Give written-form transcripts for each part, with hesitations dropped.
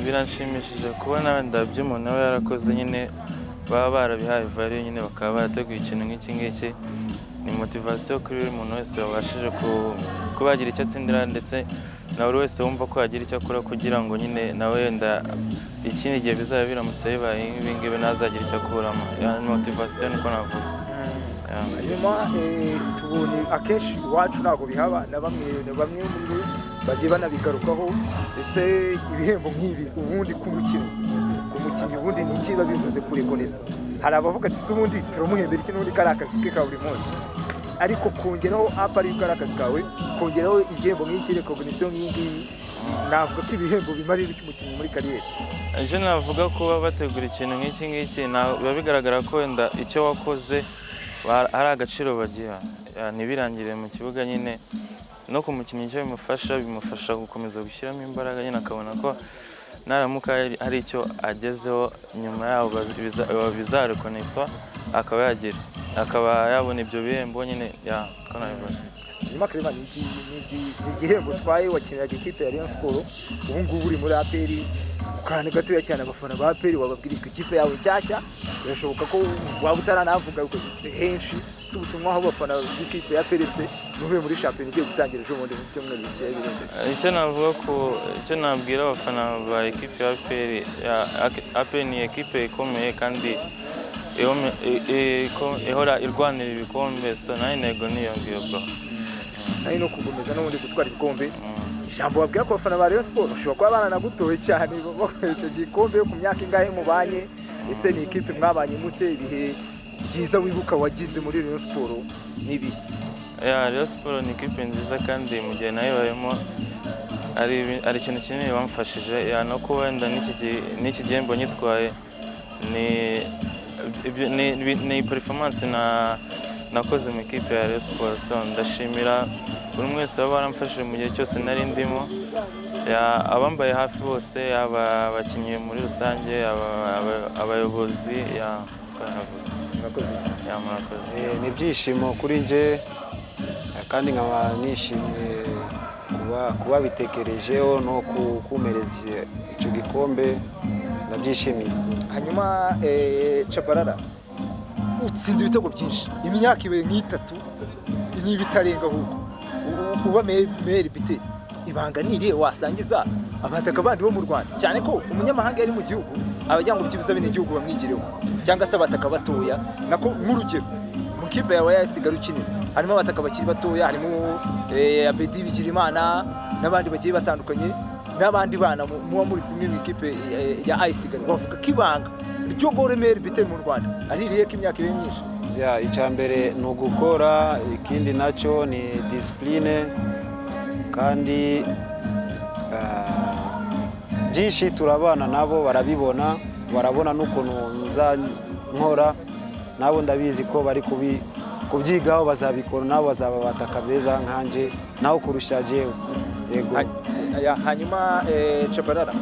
biranshimishije kubona wenda by'umuntu aba yarakoze nyine baba barabihaye value nyine bakaba barateguye ikintu nk'iki ngiki ni motivation kuri buri muntu wese wabashije kuba yagira icyo atsindira ndetse na buri wese wumva ko yagira icyo akora kugira ngo nyine nawe wenda ikindi gihe bizaba biramutse bibaye ibi ngibi nazagira icyo akuramo motivation niko navuga. Nyuma tubonye akenshi iwacu ntabwo bihaba na bamwe muri bagiye banabigarukaho ese ibihembo nk'ibi ubundi ku mukinnyi ubundi ni iki biba bivuze kuri konesa hari abavuga ati ubundi turamuhembera iki n'ubundi kari akazi ke ka buri munsi ariko kongeraho apari kari akazi kawe kongeraho igihembo nk'iki recognition nk'iki navuga ko ibihembo bimarira iki umukinnyi muri kariyeri. Ejo navuga ko bategura ikintu nk'iki biba bigaragara ko wenda icyo wakoze hari agaciro bagiha ntibirangire mu kibuga nyine no ku mukinnyi icyo bimufasha gukomeza gushyiramo imbaraga nyine akabona ko naramuka hari icyo agezeho nyuma yaho bizarekoneswa akaba yabona ibyo bihembo nyine ko nabibona. Nyuma Clement ni igihembo twaye wakiniraga ikipe ya Rayon Sports ubu ngubu uri muri APR kandi gatoya cyane abafana ba APR wababwira ko ikipe yawe cyashya birashoboka ko waba utaranavuga henshi ubutumwa aho abafana b'ikipe ya APR n'ubuye muri champion igiye gutangira ejo bundi mu cyumweru cya birende. Icyo nabwira abafana ba ikipe ya APR ni ikipe ikomeye kandi ihora irwanira ibikombe so nayo intego niyo ngiyo bro nayo no kugomeza n'ubundi gutwara ibikombe. Ijambo wabwira ko abafana ba Rayon Sports ushobora kuba baranagutoye cyane icyo gikombe ku myaka ingahe mubanye ese ni ikipe mwabanye mute ibihe byiza wibuka wagize muri Rayon Sports nibi? Rayon Sports ni ikipe nziza kandi mu gihe nayo bayemo ari ikintu kinini bamfashije no kuba wenda n'iki gihembo nyitwaye ni performance nakoze mu ikipe ya Rayon Sports ndashimira buri wese waba waramfashije mu gihe cyose nari ndimo abambaye hafi bose abakinnyi muri rusange abayobozi ni ibyishimo kuri nje kandi nkaba nishimiye kuba bitekerejeho no kumereza icyo gikombe ndabyishimiye. Hanyuma Chabarara utsinda ibitego byinshi imyaka ibaye nk'itatu n'ibitarenga ahubwo uba meri biteri ibanga niriye wasangiza abataka bandi bo mu Rwanda cyane ko umunyamahanga yari mu gihugu abajya ngo byibuza bene igihugu bamwigireho cyangwa se abataka batoya nako nk'urugero mu kipe yawe yasigara ukinira harimo abataka bakiri batoya harimo Abedi Bigirimana n'abandi bagiye batandukanye n'abandi bana muba muri kumwe mu ikipe ya Isigara bavuga ko ibanga ryo gore meri biteri mu Rwanda aririye ko imyaka ibe myinshi. Icyambere ni ugukora ikindi nacyo ni discipline kandi byinshi turabana nabo barabona n'ukuntu nkora nabo ndabizi ko bari kubyigaho bazabikora nabo bazaba bataka beza nkanje naho kurusha jewe. Yego. Hanyuma Chabarara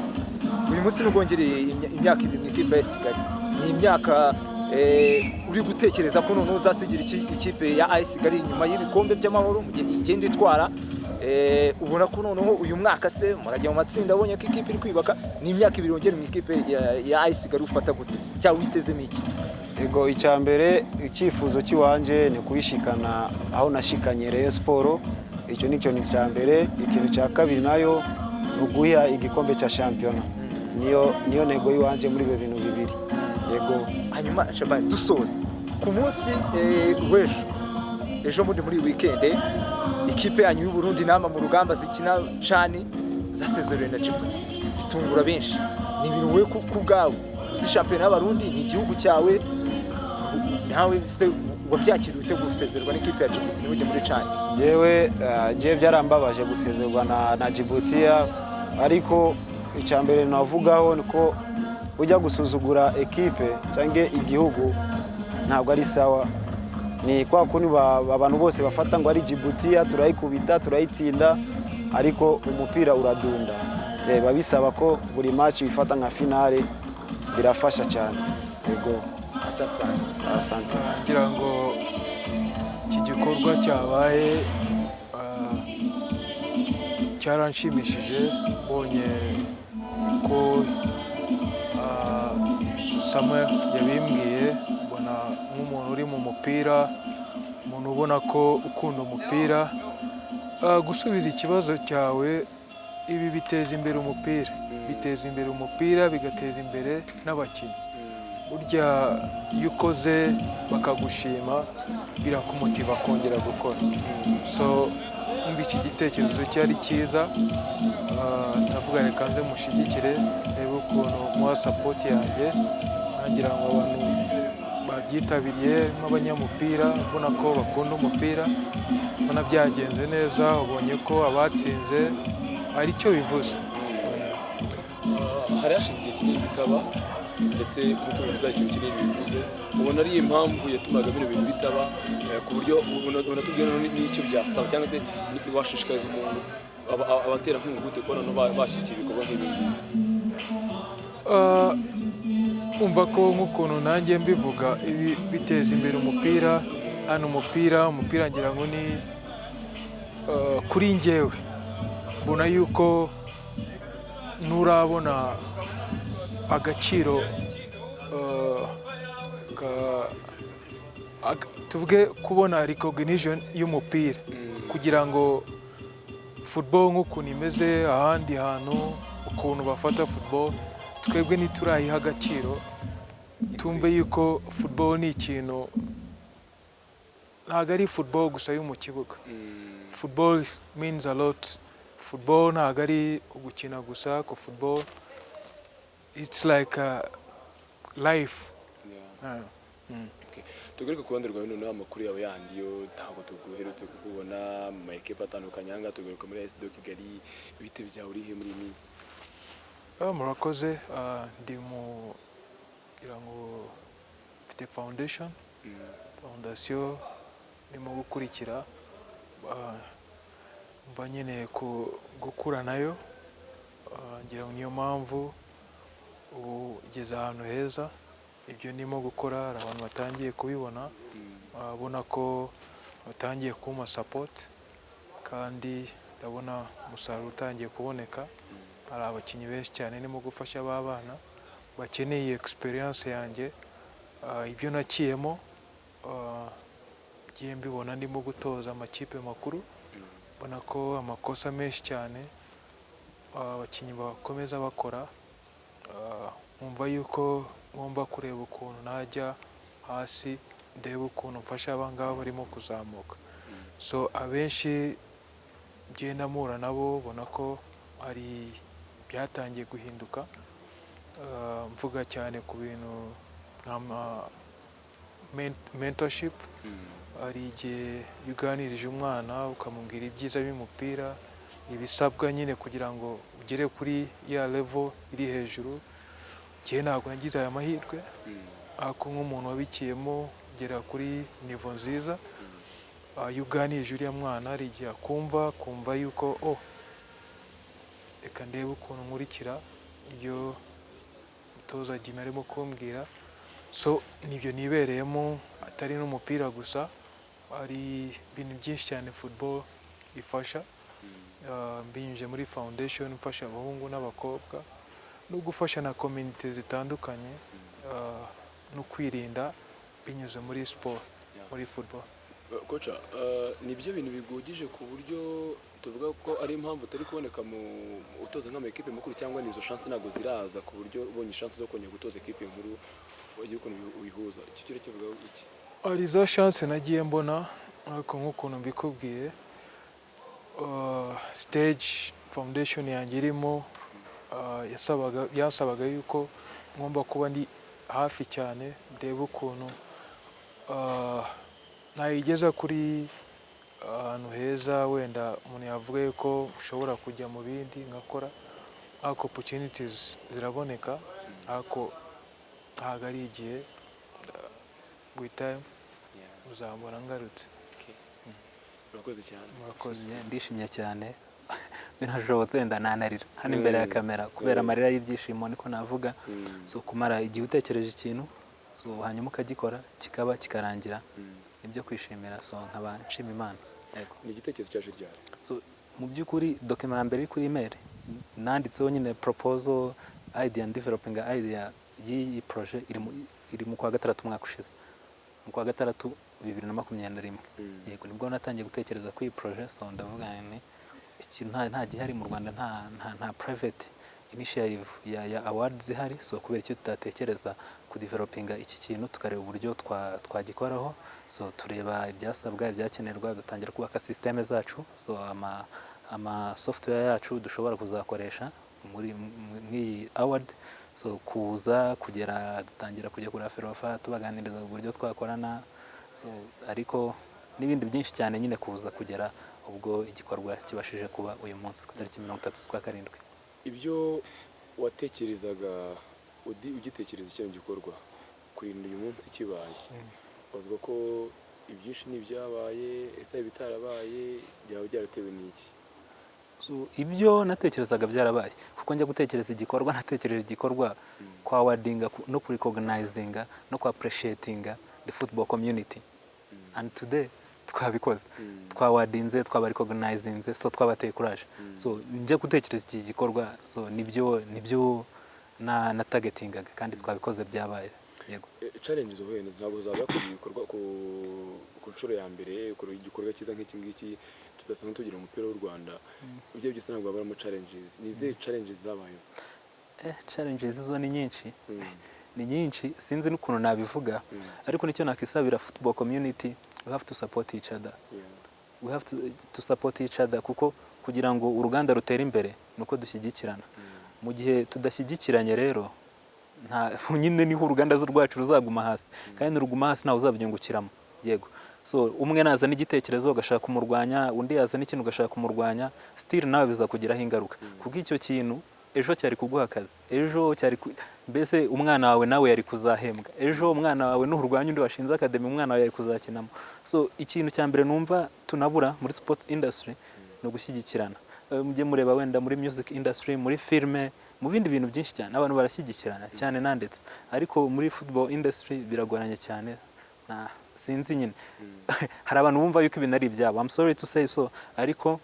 uyu munsi n'ubwongereye imyaka ibiri mu ikipe ya Kigali ni imyaka uri gutekereza ko none uzasigira ikipe ya Kigali nyuma y'ibikombe by'amahoro mu gihe igenda itwara ubona ko noneho uyu mwaka se murajya mu matsinda abonye ko ikipe iri kwibaka ni imyaka ibiri yongera mu ikipe ya Kigali ufata gute cyangwa witezemo iki? Yego icyambere icyifuzo kiwanje ni kubishikana aho nashikanye Rayon Sports icyo nicyo ni cyambere. Ikintu cya kabiri nayo uguha igikombe cya champion niyo nego yiwanje muri ibi bintu bibiri. Yego. Hanyuma Shabani dusoza ku munsi ejo muri weekend ikipe yanyu y'u Burundi nama mu rugamba zikina cani zasezerewe na Djibouti bitungura benshi ni ibintu we ku bwawe uzi champion y'abarundi ni igihugu cyawe nawe se wabyakiriye ute gusezerwa n'ikipe ya Djibouti n'uje muri cani? Jewe byarambabaje gusezerwa na Djibouti ariko icyambere navugaho niko ujya gusuzugura ekipe cyangwa igihugu ntabwo ari sawa. Ni kwa kuni abantu bose bafata ngo ari Djibouti turayikubita turayitsinda ariko umupira uradunda. Babisaba ko buri match bifata nka finale birafasha cyane. Yego. Asante. Ngira ngo iki gikorwa cyabaye cyaranshimishije mbonye uko Samuel yabimbwiye, mbona nk'umuntu uri mu mupira, umuntu ubona ko ukunda umupira. Gusubiza ikibazo cyawe, ibi biteza imbere umupira, biteza imbere umupira, bigateza imbere n'abakinnyi. Burya iyo ukoze bakagushima birakumutiva kongera gukora. So umva iki gitekerezo cyari cyiza, ndavuga reka nze mushyigikire, rebe ukuntu muha sapoti yanjye, nagira ngo abantu babyitabiriye nk'abanyamupira, ubona ko bakunda umupira, ubona byagenze neza, ubonye ko abatsinze hari icyo bivuze. Hari hashize igihe kinini bitaba, ndetse nk'uko bivuze ikintu kinini bivuze, ubona ari impamvu yatumaga bino bintu bitaba, ku buryo unatubwira n'icyo byasaba, cyangwa se washishikariza umuntu abaterankunga gute kubona bashyigikira ibikorwa nk'ibi ngibi? Umva ko nk'ukuntu nanjye mbivuga, ibi biteza imbere umupira. Hano umupira ngira ngo ni kuri njyewe mbona yuko nturabona agaciro tuvuge kubona recognition y'umupira, kugira ngo football nk'ukuntu imeze ahandi hantu, ukuntu bafata football, twebwe ntiturayiha agaciro. Tumve yuko football ni ikintu, ntabwo ari football gusa yo mu kibuga. Football means a lot. Football ntabwo ari ugukina gusa, ko football it's like a life. Tugaruke ku ruhande rwawe noneho amakuru yawe yandi yo ntabwo tuguherutse kukubona mu maekipe atandukanye. Aha ngaha tugaruka muri AS Kigali, ibite byawe urihe muri iyi minsi? Murakoze, ndi mu kugira ngo mfite fondasiyo ndimo gukurikira, mba nkeneye gukura nayo, ngira ngo niyo mpamvu ubu ugeze ahantu heza. Ibyo ndimo gukora hari abantu batangiye kubibona, babona ko batangiye kumpa support, kandi ndabona umusaruro utangiye kuboneka. Hari abakinnyi benshi cyane ndimo gufasha b'abana bakeneye experience yanjye, ibyo nakiyemo ngiye mbibona ndimo gutoza amakipe makuru, mbona ko amakosa menshi cyane abakinnyi bakomeza bakora, nkumva yuko ngomba kureba ukuntu najya hasi, ndeba ukuntu mfasha abangaba barimo kuzamuka. So abenshi ngenda mpura nabo, ubona ko hari byatangiye guhinduka. Mvuga cyane ku bintu nka mentorship. Hari igihe uganirije umwana ukamubwira ibyiza by'umupira, ibisabwa nyine kugira ngo ugere kuri ya level iri hejuru. Njye ntabwo nagize aya mahirwe, ariko nk'umuntu wabikiyemo ugera kuri niveau nziza, iyo uganirije uriya mwana hari igihe kumva yuko reka ndebe ukuntu nkurikira ibyo umutoza Jimmy arimo kumbwira. So nibyo nibereyemo, atari n'umupira gusa, hari ibintu byinshi cyane football ifasha. Mbinyuje muri foundation mfasha abahungu n'abakobwa, no gufasha na community zitandukanye, no kwirinda binyuze muri sport, muri football. Kocha, nibyo bintu bigugije ku buryo tuvuga ko ari impamvu utari kuboneka mu utoza nk'amakipe makuru, cyangwa nizo chance ntago ziraza ku buryo ubonye chance zo kongera gutoza ekipe nkuru wagiye ukuntu ubihuza? Iki cyo kivuga iki? Ari za chance nagiye mbona, ariko nk'ukuntu mbikubwiye, stage foundation yanjye irimo, yasabaga yuko ngomba kuba ndi hafi cyane, ndeba ukuntu nayigeza kuri ahantu heza, wenda umuntu yavuga yuko ushobora kujya mu bindi ngakora, ariko opportunities ziraboneka, ariko ntabwo ari igihe, with time uzambona ngarutse. Murakoze cyane. Murakoze. Ndishimye cyane, binashobotse wenda nanarira hano imbere ya kamera kubera amarira y'ibyishimo, niko navuga. So kumara igihe utekereje ikintu, so hanyuma ukagikora kikaba kikarangira, ibyo kwishimira. So nkaba nshima Imana. Ni igitekerezo cyaje ryari? So mu by'ukuri document ya mbere iri kuri email nanditseho nyine proposal idea and developing idea y'iyi projet iri mu kwa gatandatu umwaka ushize, mu kwa gatandatu 2021. Yego nibwo natangiye gutekereza kuri iyi projet. So ndavuga ni nta gihari mu Rwanda, nta private initiative ya awards zihari. So kubera icyo tutatekereza ku developinga iki kintu, tukareba uburyo twagikoraho. So tureba ibyasabwa, ibyakenerwa, dutangira kubaka systeme zacu. So ama software yacu dushobora kuzakoresha muri iyi award. So kuza kugera dutangira kujya kuri Ferwafa tubaganiriza uburyo twakorana. So ariko n'ibindi byinshi cyane nyine kuza kugera ubwo igikorwa kibashije kuba uyu munsi ku tariki 30 z'ukwa karindwi. Ibyo watekerezaga ugitekereza icyo gikorwa kurinda uyu munsi kibaye, bavuga ko ibyinshi n'ibyabaye, ese bitarabaye byaba byaratewe n'iki? So ibyo natekerezaga byarabaye, kuko njya gutekereza igikorwa natekereje igikorwa kwa awardinga no ku recognizinga no ku appreciatinga the football community. And today twabikoze, twawadinze, twabarecognizinze, so twabateye courage. So njya gutekereza iki gikorwa, so nibyo na targetingaga kandi twabikoze byabaye. Yego challenges ubuye ntabwo zaba ku bikorwa ku nshuro ya mbere, ku gikorwa kiza nk'iki ngiki tudasanzwe tugira umupira w'u Rwanda. Ibyo byose ntabwo habaramo challenges. Nize challenges zabaye? Challenges zo ni nyinshi. Ni nyinshi, sinzi n'ukuntu nabivuga, ariko nicyo nakisabira football community, we have to support each other. We have to support each other, kuko kugira ngo uruganda rutere imbere nuko dushyigikirana. Mu gihe tudashyigikiranye rero nyine niho uruganda rwacu ruzaguma hasi, kandi ruguma hasi nawe uzabyungukiramo. Yego, so umwe naza n'igitekerezo ugashaka kumurwanya, undi yaza n'ikintu ugashaka kumurwanya, still nawe bizakugiraho ingaruka. Kuko icyo kintu ejo cyari kuguha akazi, ejo cyari mbese umwana wawe nawe yari kuzahembwa, ejo umwana wawe n'urwanya undi washinze academy umwana wawe yari kuzakinamo. So ikintu cya mbere numva tunabura muri sports industry no gushyigikirana. Mujye mureba wenda muri music industry, muri filme, mu bindi bintu byinshi cyane abantu barashyigikirana cyane nandetse, ariko muri football industry biragoranye cyane. Sinzi nyine hari abantu bumva yuko ibintu ari ibyabo, I'm sorry to say so, ariko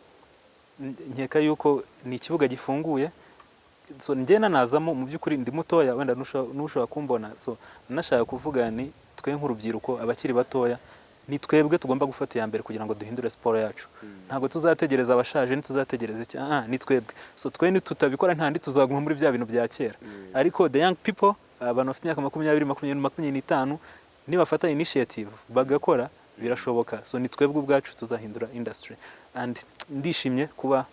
nkeka yuko ni ikibuga gifunguye. So njyena nazamo mu by'ukuri ndi mutoya, wenda nushobora kumbona. So nashaka kuvuga ni twe nk'urubyiruko abakiri batoya, ni twebwe tugomba gufata ya mbere kugira ngo duhindure sport yacu. Ntabwo tuzategereza abashaje, ntituzategereza iki, ni twebwe. So twe ni tutabikora ntandi tuzaguma muri bya bintu bya kera. Ariko the young people, abantu bafite imyaka 20, 25 nibafata initiative bagakora birashoboka. So ni twebwe ubwacu tuzahindura industry. And ndishimye kuba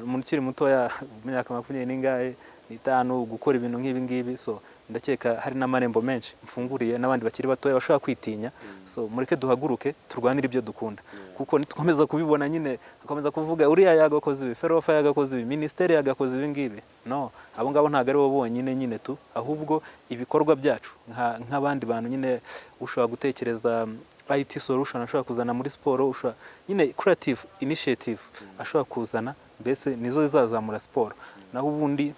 mukiri mutoya imyaka 25 gukora ibintu nk'ibi ngibi. So ndakeka hari n'amarembo menshi mfunguriye n'abandi bakiri batoya bashobora kwitinya. So mureke duhaguruke turwanira ibyo dukunda, kuko nitwomeza kubibona nyine akomeza kuvuga uriya yagakoze ibi, Ferwafa yagakoze ibi, ministeri yagakoze ibi ngibi. No, abo ngabo ntago ari bo bonyine nyine tu, ahubwo ibikorwa byacu nk'abandi bantu nyine ushobora gutekereza IT solution ashobora kuzana muri sport, ushobora nyine creative initiative ashobora kuzana, mbese nizo zizazamura sport. Naho ubundi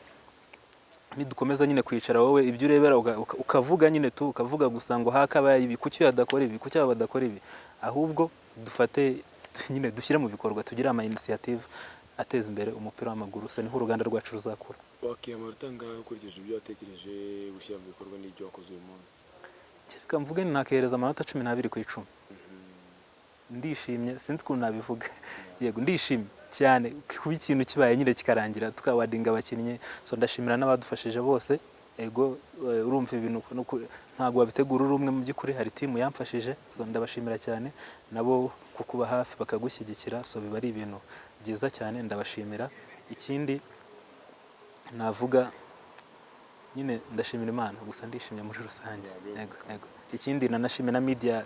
nidukomeza nyine kwicara wowe ibyo urebera ukavuga nyine tu ukavuga gusa ngo hakabaye ibi, kuki yadakora ibi, kuki badakora ibi, ahubwo dufate nyine dushyire mu bikorwa, tugira ama initiative ateza imbere umupira w'amaguru. So niho uruganda rwacu ruzakura. Wakiyama rutanga ukurikije ibyo watekereje gushyira mu bikorwa n'ibyo wakoze uyu munsi? Kereka mvuge nakereza amanota 12 ku 10. Ndishimye, sinzi ukuntu nabivuga. Yego ndishimye cyane kuba ikintu kibaye nyine kikarangira tukawadinga abakinnyi. So ndashimira n'abadufashije bose. Ego urumva ibintu ntago wabitegura uri umwe, mu by'ukuri hari team yamfashije. So ndabashimira cyane nabo kukuba hafi bakagushyigikira. So biba ari ibintu byiza cyane, ndabashimira. Ikindi navuga nyine ndashimira Imana, gusa ndishimye muri rusange. Yego ikindi nanashimira na media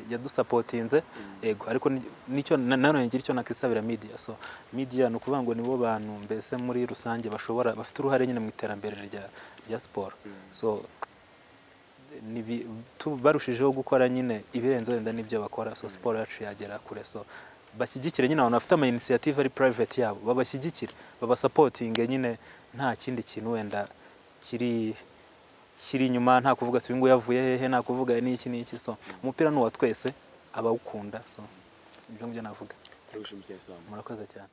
yadusapotinze. Yego ariko nicyo nanone ngira icyo nakisabira media. So media no kuvuga ngo nibo bantu mbese muri rusange bafite uruhare nyine mu iterambere rya sport. So barushijeho gukora nyine ibirenze wenda n'ibyo bakora. So sport yacu yagera kure. So bashyigikire nyine abantu bafite ama initiative ari private yabo, babashyigikire, babasupporting nyine, nta kindi kintu wenda kiri inyuma, nta kuvuga ati ngo yavuye hehe, nta kuvuga n'iki. So umupira ni uwa twese abawukunda. So ibyo ngibyo navuga. Murakoze cyane. Murakoze cyane.